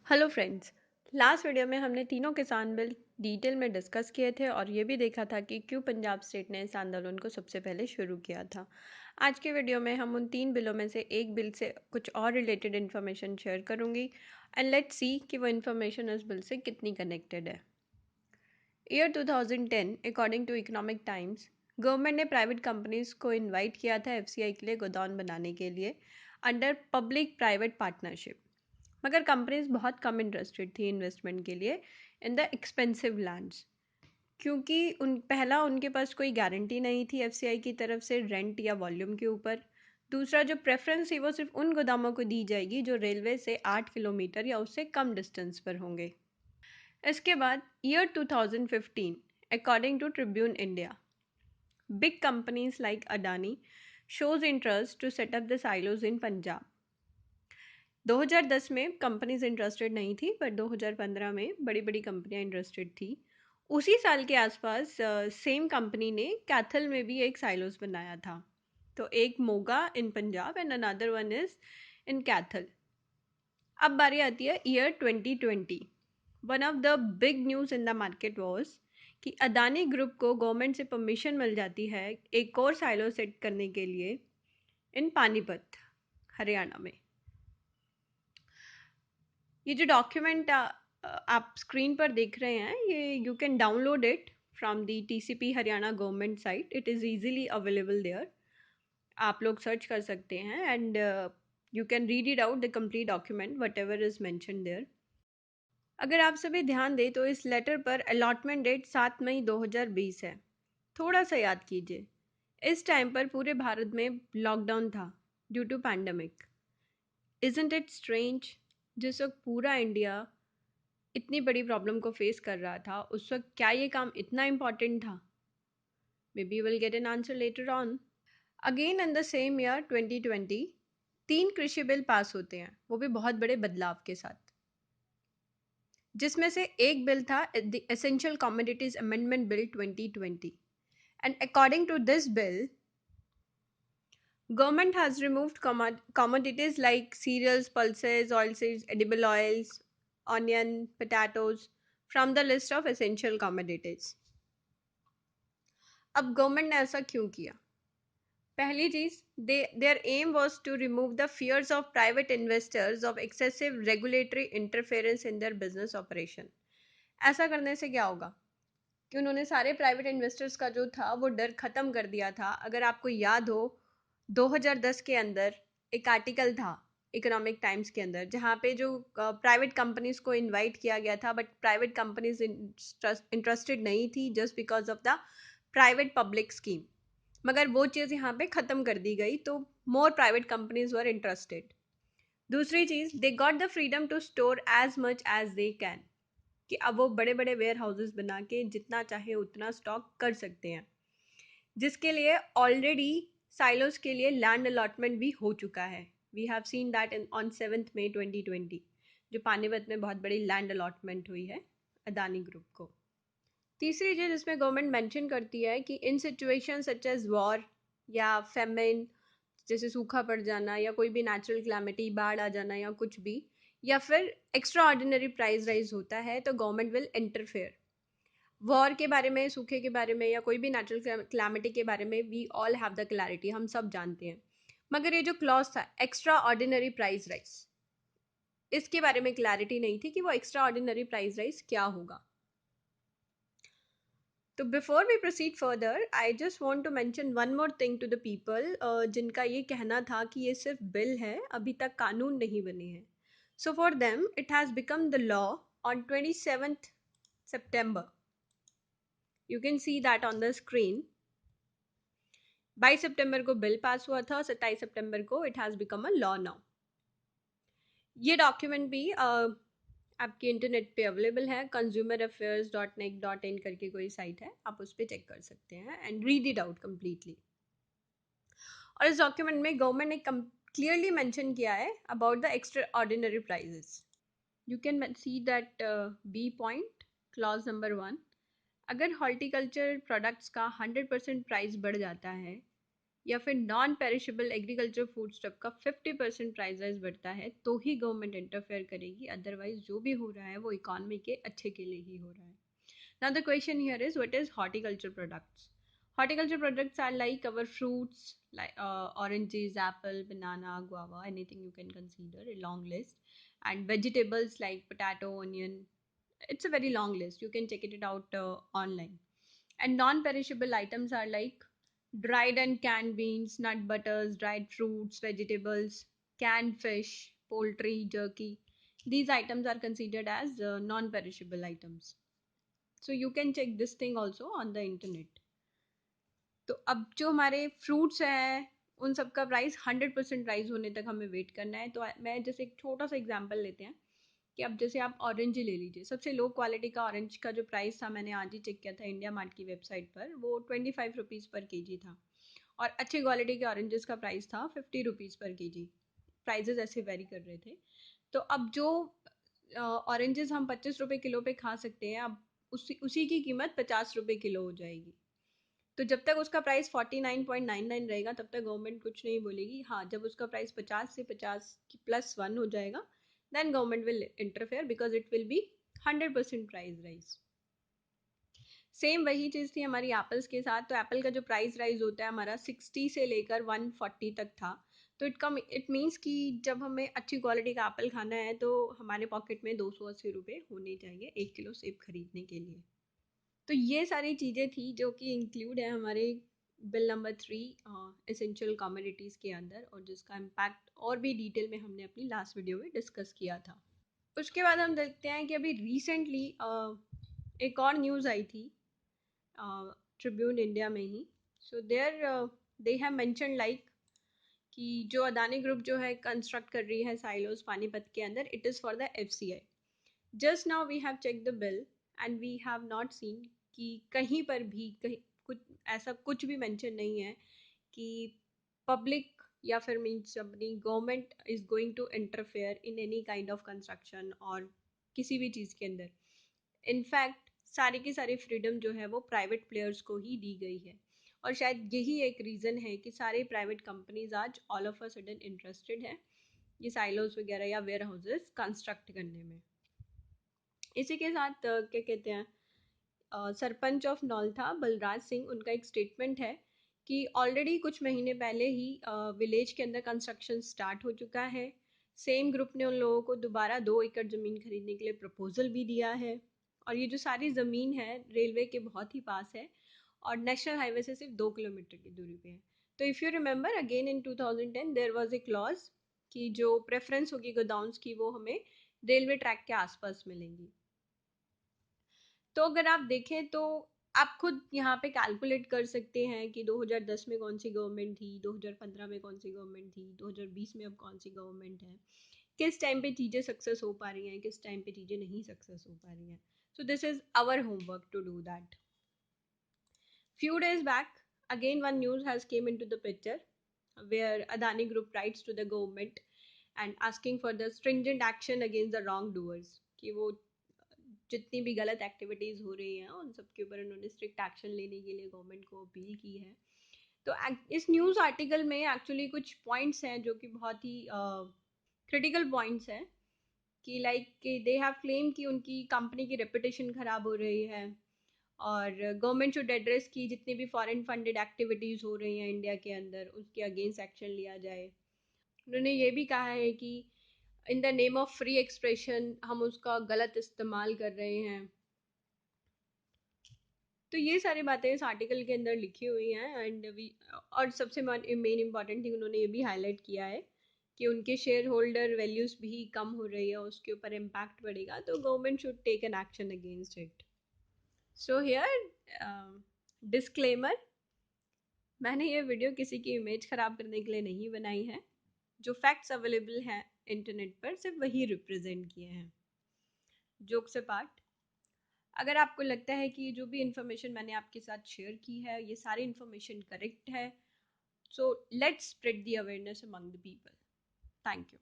Hello friends. Last video में हमने तीनों किसान बिल डिटेल में डिस्कस किए थे और ये भी देखा था कि क्यों पंजाब स्टेट ने इस आंदोलन को सबसे पहले शुरू किया था। आज के वीडियो में हम उन तीन बिलों में से एक बिल से कुछ और रिलेटेड इन्फॉर्मेशन शेयर करूंगी एंड लेट्स सी कि वो इन्फॉर्मेशन उस बिल से कितनी कनेक्टेड है। Year 2010 according to Economic Times, government ने प्राइवेट कंपनीज को इनवाइट किया था एफसीआई के लिए गोदाम बनाने के लिए अंडर पब्लिक प्राइवेट पार्टनरशिप। मगर कंपनीज बहुत कम इंटरेस्टेड थी इन्वेस्टमेंट के लिए इन द एक्सपेंसिव लैंड्स, क्योंकि उनके पास कोई गारंटी नहीं थी एफसीआई की तरफ से रेंट या वॉल्यूम के ऊपर। दूसरा जो प्रेफरेंस थी वो सिर्फ उन गोदामों को दी जाएगी जो रेलवे से 8 किलोमीटर या उससे कम डिस्टेंस पर होंगे। इसके बाद year 2015 according to Tribune India, big companies like Adani shows interest to set up the silos in Punjab. 2010 में कंपनीज इंटरेस्टेड नहीं थी पर 2015 में बड़ी बड़ी कंपनियां इंटरेस्टेड थी। उसी साल के आसपास सेम कंपनी ने कैथल में भी एक साइलोस बनाया था। तो एक Moga in Punjab and another one is in Kaithal. अब बारी आती है year 2020। One of the big news in the market was कि अदानी ग्रुप को गवर्नमेंट से परमिशन मिल जाती है एक और साइलो सेट करने के लिए इन पानीपत, हरियाणा में। ये जो डॉक्यूमेंट आप स्क्रीन पर देख रहे हैं, ये you can download it from the TCP Haryana government site. It is easily available there. आप लोग सर्च कर सकते हैं and you can read it out the complete document whatever is mention there. अगर आप सभी ध्यान दें तो इस लेटर पर अलॉटमेंट डेट 7 मई 2020 है। थोड़ा सा याद कीजिए, इस टाइम पर पूरे भारत में लॉकडाउन था due to pandemic. Isn't it strange? जिस वक्त पूरा इंडिया इतनी बड़ी प्रॉब्लम को फेस कर रहा था, उस वक्त क्या ये काम इतना इम्पॉर्टेंट था? May be will get an answer later on. Again in the same year 2020 तीन कृषि बिल पास होते हैं, वो भी बहुत बड़े बदलाव के साथ। जिसमें से एक बिल था the essential commodities amendment bill 2020 and according to this bill, government has removed commodities like cereals, pulses, oilseeds, edible oils, onion, potatoes from the list of essential commodities. अब गवर्नमेंट ने ऐसा क्यों किया? पहली चीज, their aim was to remove the fears of private investors of excessive regulatory interference in their business operation. ऐसा करने से क्या होगा कि उन्होंने सारे प्राइवेट इन्वेस्टर्स का जो था वो डर ख़त्म कर दिया था। अगर आपको याद हो, 2010 के अंदर एक आर्टिकल था इकोनॉमिक टाइम्स के अंदर जहाँ पे जो प्राइवेट कंपनीज को इनवाइट किया गया था, बट प्राइवेट कंपनीज इंटरेस्टेड नहीं थी just because of the private public scheme. मगर वो चीज़ यहाँ पे ख़त्म कर दी गई, तो more private companies were interested. दूसरी चीज़, they got the freedom to store as much as they can, कि अब वो बड़े बड़े वेयर हाउसेस बना के जितना चाहे उतना स्टॉक कर सकते हैं, जिसके लिए ऑलरेडी साइलोस के लिए लैंड अलॉटमेंट भी हो चुका है। We have seen that in on 7 May 2020, जो पानीपत में बहुत बड़ी लैंड अलॉटमेंट हुई है अदानी ग्रुप को। तीसरी चीज़ इसमें गवर्नमेंट मेंशन करती है कि इन सिचुएशन सच एज वॉर या फेमिन, जैसे सूखा पड़ जाना या कोई भी नेचुरल क्लैमिटी, बाढ़ आ जाना या कुछ भी, या फिर एक्स्ट्रा ऑर्डिनरी प्राइस राइज होता है, तो गवर्नमेंट विल इंटरफेयर। वॉर के बारे में, सूखे के बारे में या कोई भी नेचुरल क्लैमिटी के बारे में we all have the clarity, हम सब जानते हैं। मगर ये जो क्लॉज था एक्स्ट्रा ऑर्डिनरी प्राइस राइज, इसके बारे में क्लैरिटी नहीं थी कि वो एक्स्ट्रा ऑर्डिनरी प्राइस राइज क्या होगा। तो before we proceed further, I just want to mention one more thing to the people जिनका ये कहना था कि ये सिर्फ बिल है, अभी तक कानून नहीं बने हैं। So for them it has become the law on 27th September. You can see that on the screen. 22 सितंबर को बिल पास हुआ था और 27 सितंबर को it has become a law now. ये डॉक्यूमेंट भी आपके इंटरनेट पे अवेलेबल है, consumeraffairs.nic.in करके कोई साइट है, आप उस पर चेक कर सकते हैं and read it out completely. और इस डॉक्यूमेंट में गवर्नमेंट ने क्लियरली मेंशन किया है about the extraordinary prices. You can see that b point clause number 1, अगर हॉर्टिकल्चर प्रोडक्ट्स का 100% प्राइस बढ़ जाता है या फिर non perishable agriculture food stuff का 50% प्राइस राइज बढ़ता है तो ही गवर्नमेंट इंटरफेयर करेगी, अदरवाइज जो भी हो रहा है वो इकॉनमी के अच्छे के लिए ही हो रहा है. Now the question here is, what is horticulture products? Horticulture products are like our fruits, like oranges, apple, banana, guava, anything you can consider, a long list. And vegetables like potato, onion. It's a very long list. You can check it out online. And non-perishable items are like dried and canned beans, nut butters, dried fruits, vegetables, canned fish, poultry, jerky. These items are considered as non-perishable items. So you can check this thing also on the internet. तो अब जो हमारे fruits हैं उन सब का price 100% rise होने तक हमें वेट करना है. तो मैं जैसे एक छोटा सा एग्जांपल लेते हैं कि अब जैसे आप ऑरेंज ही ले लीजिए. सबसे लो क्वालिटी का ऑरेंज का जो प्राइस था, मैंने आज ही चेक किया था इंडिया मार्ट की वेबसाइट पर, वो 25 रुपीज़ पर केजी था. और अच्छी क्वालिटी के ऑरेंजेस का प्राइस था 50 रुपीज़ पर केजी. प्राइजेस ऐसे वेरी कर रहे थे. तो अब जो ऑरेंजेस हम 25 रुपये किलो पे खा सकते हैं, अब उसी उसी की कीमत 50 रुपये किलो हो जाएगी. तो जब तक उसका प्राइस 49.99 रहेगा तब तक गवर्नमेंट कुछ नहीं बोलेगी. हाँ, जब उसका प्राइस 50 से 50+1 हो जाएगा, then government will interfere because it will be 100% price rise. Same वही चीज़ थी हमारी एप्पल्स के साथ. तो एप्पल का जो प्राइस राइज होता है हमारा 60 से लेकर 140 तक था. तो इट मीन्स कि जब हमें अच्छी क्वालिटी का एप्पल खाना है तो हमारे पॉकेट में 280 रुपये होने चाहिए 1 किलो सेब खरीदने के लिए. तो ये सारी चीज़ें थी जो कि इंक्लूड है हमारे बिल नंबर 3 एसेंशियल कमोडिटीज़ के अंदर, और जिसका इम्पैक्ट और भी डिटेल में हमने अपनी लास्ट वीडियो में डिस्कस किया था. उसके बाद हम देखते हैं कि अभी रिसेंटली एक और न्यूज़ आई थी ट्रिब्यून इंडिया में ही. So there they have mention like कि जो अदानी ग्रुप जो है कंस्ट्रक्ट कर रही है साइलोस पानीपत के अंदर, it is for the FCI. Just now we have check the bill and we have not seen कि कहीं पर भी कहीं कुछ ऐसा कुछ भी मेंशन नहीं है कि पब्लिक या फिर मीन्स अपनी government is going to interfere in any kind of construction और किसी भी चीज़ के अंदर. इनफैक्ट सारी की सारी फ्रीडम जो है वो प्राइवेट प्लेयर्स को ही दी गई है. और शायद यही एक रीज़न है कि सारे प्राइवेट कंपनीज आज all of a sudden interested हैं ये साइलोस वगैरह या वेयर हाउसेस कंस्ट्रक्ट करने में. इसी के साथ क्या कहते हैं, सरपंच ऑफ नौलथा बलराज सिंह, उनका एक स्टेटमेंट है कि ऑलरेडी कुछ महीने पहले ही विलेज के अंदर कंस्ट्रक्शन स्टार्ट हो चुका है. सेम ग्रुप ने उन लोगों को दोबारा 2 एकड़ ज़मीन खरीदने के लिए प्रपोजल भी दिया है. और ये जो सारी ज़मीन है रेलवे के बहुत ही पास है और नेशनल हाईवे से सिर्फ 2 किलोमीटर की दूरी पे है. तो if you remember again in 2010 there was a clause कि जो प्रेफरेंस होगी गोडाउन्स की वो हमें रेलवे ट्रैक के आसपास मिलेंगी. तो अगर आप देखें तो आप खुद यहाँ पे कैलकुलेट कर सकते हैं कि 2010 में कौन सी गवर्नमेंट थी, 2015 में कौन सी गवर्नमेंट थी, 2020 में अब कौन सी गवर्नमेंट है, किस टाइम पे चीज़ें सक्सेस हो पा रही हैं, किस टाइम पे चीज़ें नहीं सक्सेस हो पा रही हैं. So this is our homework to do that. Few days back, again one news has came into the picture where Adani Group writes to the government and asking for the stringent action against the wrongdoers. कि वो जितनी भी गलत activities हो रही हैं उन सब के ऊपर उन्होंने स्ट्रिक्ट एक्शन लेने के लिए गवर्नमेंट को अपील की है. तो इस न्यूज़ आर्टिकल में एक्चुअली कुछ पॉइंट्स हैं जो कि बहुत ही क्रिटिकल पॉइंट्स हैं कि लाइक कि दे हैव क्लेम कि उनकी कंपनी की रेपुटेशन ख़राब हो रही है और गवर्नमेंट शुड एड्रेस की जितनी भी फॉरेन फंडेड एक्टिविटीज़ हो रही हैं इंडिया के अंदर उसके अगेंस्ट एक्शन लिया जाए. उन्होंने ये भी कहा है कि in the name of free expression हम उसका गलत इस्तेमाल कर रहे हैं. तो ये सारी बातें इस आर्टिकल के अंदर लिखी हुई हैं एंड वी और सबसे मेन इम्पॉर्टेंट थिंग उन्होंने ये भी हाईलाइट किया है कि उनके शेयर होल्डर वैल्यूज़ भी कम हो रही है, उसके ऊपर इम्पैक्ट पड़ेगा, तो government should take an action against it. So here disclaimer, मैंने ये वीडियो किसी की इमेज ख़राब करने के लिए नहीं बनाई है. जो फैक्ट्स अवेलेबल हैं इंटरनेट पर सिर्फ वही रिप्रेजेंट किए हैं. जोक से पार्ट, अगर आपको लगता है कि जो भी इन्फॉर्मेशन मैंने आपके साथ शेयर की है ये सारी इन्फॉर्मेशन करेक्ट है, so let's spread the awareness among the people. Thank you.